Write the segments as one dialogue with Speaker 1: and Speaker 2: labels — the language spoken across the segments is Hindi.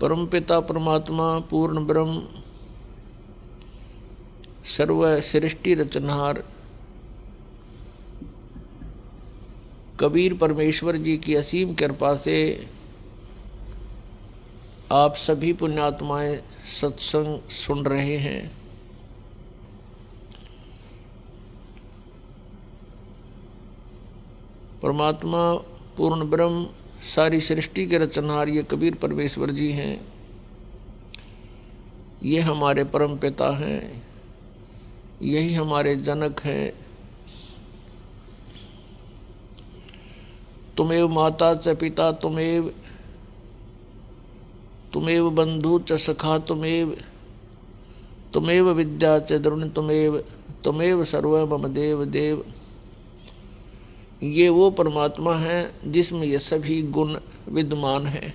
Speaker 1: परमपिता परमात्मा पूर्ण ब्रह्म सर्व सृष्टि रचनहार कबीर परमेश्वर जी की असीम कृपा से आप सभी पुण्यात्माएं सत्संग सुन रहे हैं। परमात्मा पूर्ण ब्रह्म सारी सृष्टि के रचनहार ये कबीर परमेश्वर जी हैं। ये हमारे परम पिता हैं, यही हमारे जनक हैं। तुमेव माता च पिता तुमेव, तुमेव बंधु च सखा तुमेव, तुमेव विद्या च द्रोण तुमेव, तुमेव सर्व मम देव देव। ये वो परमात्मा है जिसमें ये सभी गुण विद्यमान हैं।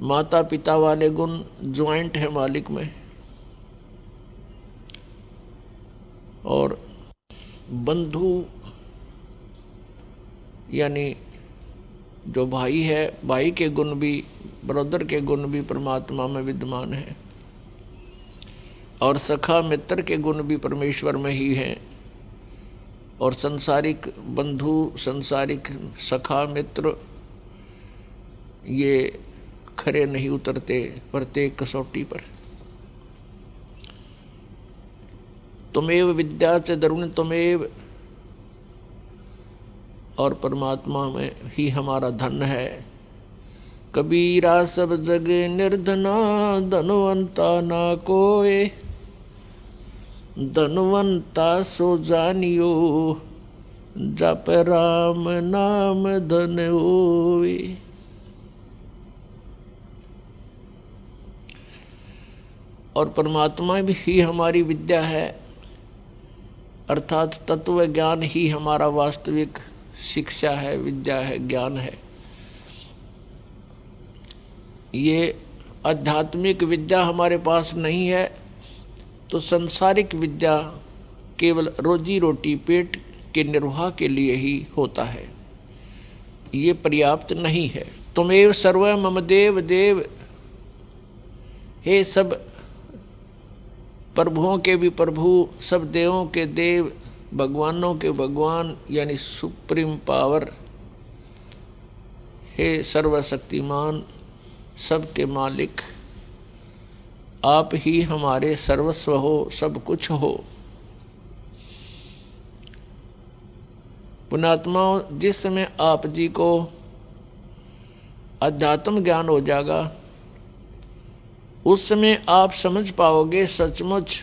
Speaker 1: माता पिता वाले गुण ज्वाइंट है मालिक में, और बंधु यानी जो भाई है, भाई के गुण भी, ब्रदर के गुण भी परमात्मा में विद्यमान है, और सखा मित्र के गुण भी परमेश्वर में ही हैं। और संसारिक बंधु, संसारिक सखा मित्र ये खरे नहीं उतरते प्रत्येक कसौटी पर। तुमेव विद्या च द्रोण तुमेव, और परमात्मा में ही हमारा धन है। कबीरा सब जग निर्धना, धनवंता ना कोय, धनवंता सो जानियो, जप राम नाम धन होए। और परमात्मा भी ही हमारी विद्या है, अर्थात तत्व ज्ञान ही हमारा वास्तविक शिक्षा है, विद्या है, ज्ञान है। ये आध्यात्मिक विद्या हमारे पास नहीं है तो संसारिक विद्या केवल रोजी रोटी पेट के निर्वाह के लिए ही होता है, ये पर्याप्त नहीं है। तुमेव सर्व मम देव देव, हे सब प्रभुओं के भी प्रभु, सब देवों के देव, भगवानों के भगवान यानी सुप्रीम पावर, हे सर्वशक्तिमान, सबके मालिक, आप ही हमारे सर्वस्व हो, सब कुछ हो। पुण्यात्माओं, जिस समय आप जी को अध्यात्म ज्ञान हो जाएगा उस समय आप समझ पाओगे सचमुच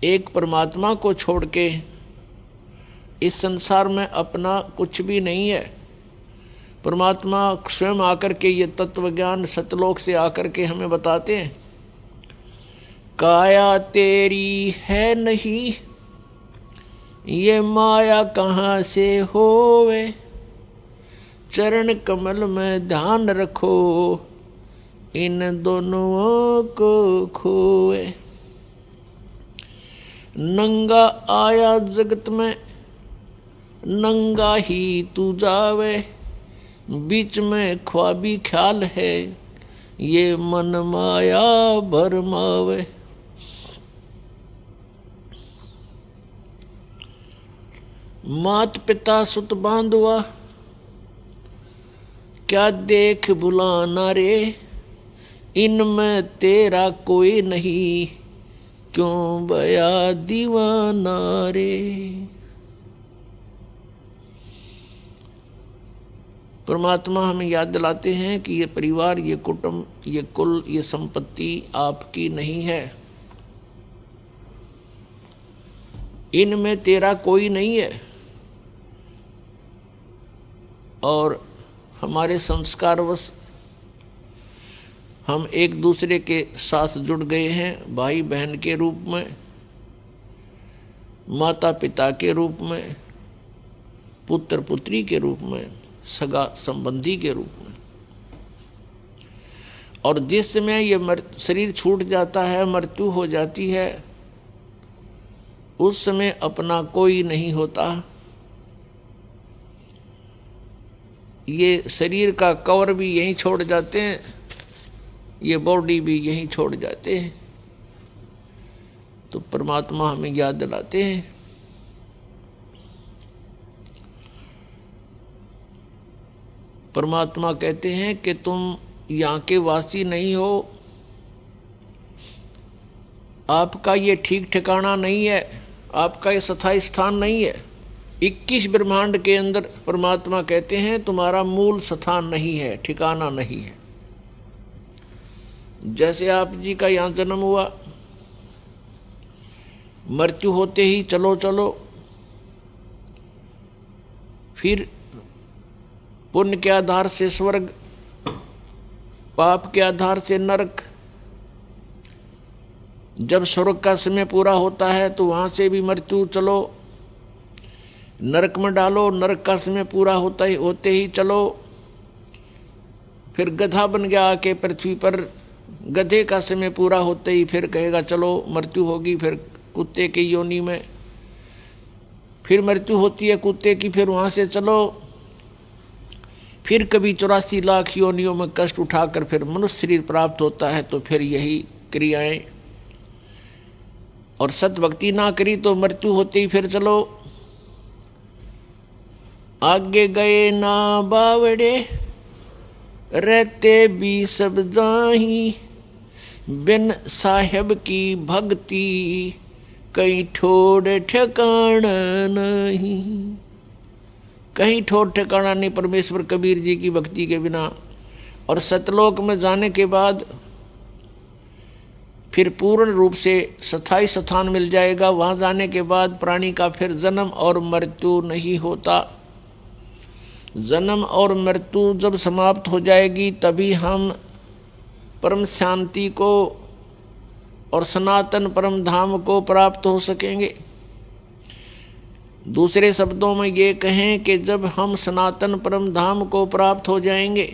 Speaker 1: एक परमात्मा को छोड़ के इस संसार में अपना कुछ भी नहीं है। परमात्मा स्वयं आकर के ये तत्व ज्ञान सतलोक से आकर के हमें बताते हैं, काया तेरी है नहीं, ये माया कहाँ से होवे, चरण कमल में ध्यान रखो, इन दोनों को खोए। नंगा आया जगत में, नंगा ही तू जावे, बीच में ख्वाबी ख्याल है, ये मन माया भरमावे। मात पिता सुत बांधवा, क्या देख भुलाना रे, इनमें तेरा कोई नहीं, क्यों बया दीवाना रे। परमात्मा हमें याद दिलाते हैं कि ये परिवार, ये कुटुंब, ये कुल, ये संपत्ति आपकी नहीं है, इनमें तेरा कोई नहीं है। और हमारे संस्कारवश हम एक दूसरे के साथ जुड़ गए हैं, भाई बहन के रूप में, माता पिता के रूप में, पुत्र पुत्री के रूप में, सगा संबंधी के रूप में। और जिस समय ये शरीर छूट जाता है, मृत्यु हो जाती है, उस समय अपना कोई नहीं होता। ये शरीर का कवर भी यहीं छोड़ जाते हैं, ये बॉडी भी यहीं छोड़ जाते हैं। तो परमात्मा हमें याद दिलाते हैं। परमात्मा कहते हैं कि तुम यहाँ के वासी नहीं हो, आपका ये ठीक ठिकाना नहीं है, आपका ये स्थायी स्थान नहीं है। 21 ब्रह्मांड के अंदर परमात्मा कहते हैं तुम्हारा मूल स्थान नहीं है, ठिकाना नहीं है। जैसे आप जी का यहाँ जन्म हुआ, मृत्यु होते ही चलो चलो, फिर पुण्य के आधार से स्वर्ग, पाप के आधार से नरक। जब स्वर्ग का समय पूरा होता है तो वहां से भी मृत्यु, चलो नरक में डालो, नरक का समय पूरा होते ही चलो, फिर गधा बन गया आके पृथ्वी पर, गधे का समय पूरा होते ही फिर कहेगा चलो मृत्यु होगी, फिर कुत्ते की योनि में, फिर मृत्यु होती है कुत्ते की, फिर वहां से चलो, फिर कभी 84 लाख योनियों में कष्ट उठाकर फिर मनुष्य शरीर प्राप्त होता है। तो फिर यही क्रियाएं, और सत भक्ति ना करी तो मृत्यु होती ही फिर चलो, आगे गए ना बावड़े रहते भी सब जाही, बिन साहेब की भक्ति कहीं ठोड़ ठिकाना नहीं। कहीं ठोड़ ठिकाना नहीं परमेश्वर कबीर जी की भक्ति के बिना। और सतलोक में जाने के बाद फिर पूर्ण रूप से स्थायी स्थान मिल जाएगा। वहां जाने के बाद प्राणी का फिर जन्म और मृत्यु नहीं होता। जन्म और मृत्यु जब समाप्त हो जाएगी तभी हम परम शांति को और सनातन परम धाम को प्राप्त हो सकेंगे। दूसरे शब्दों में ये कहें कि जब हम सनातन परम धाम को प्राप्त हो जाएंगे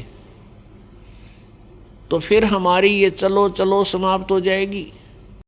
Speaker 1: तो फिर हमारी ये चलो चलो समाप्त हो जाएगी।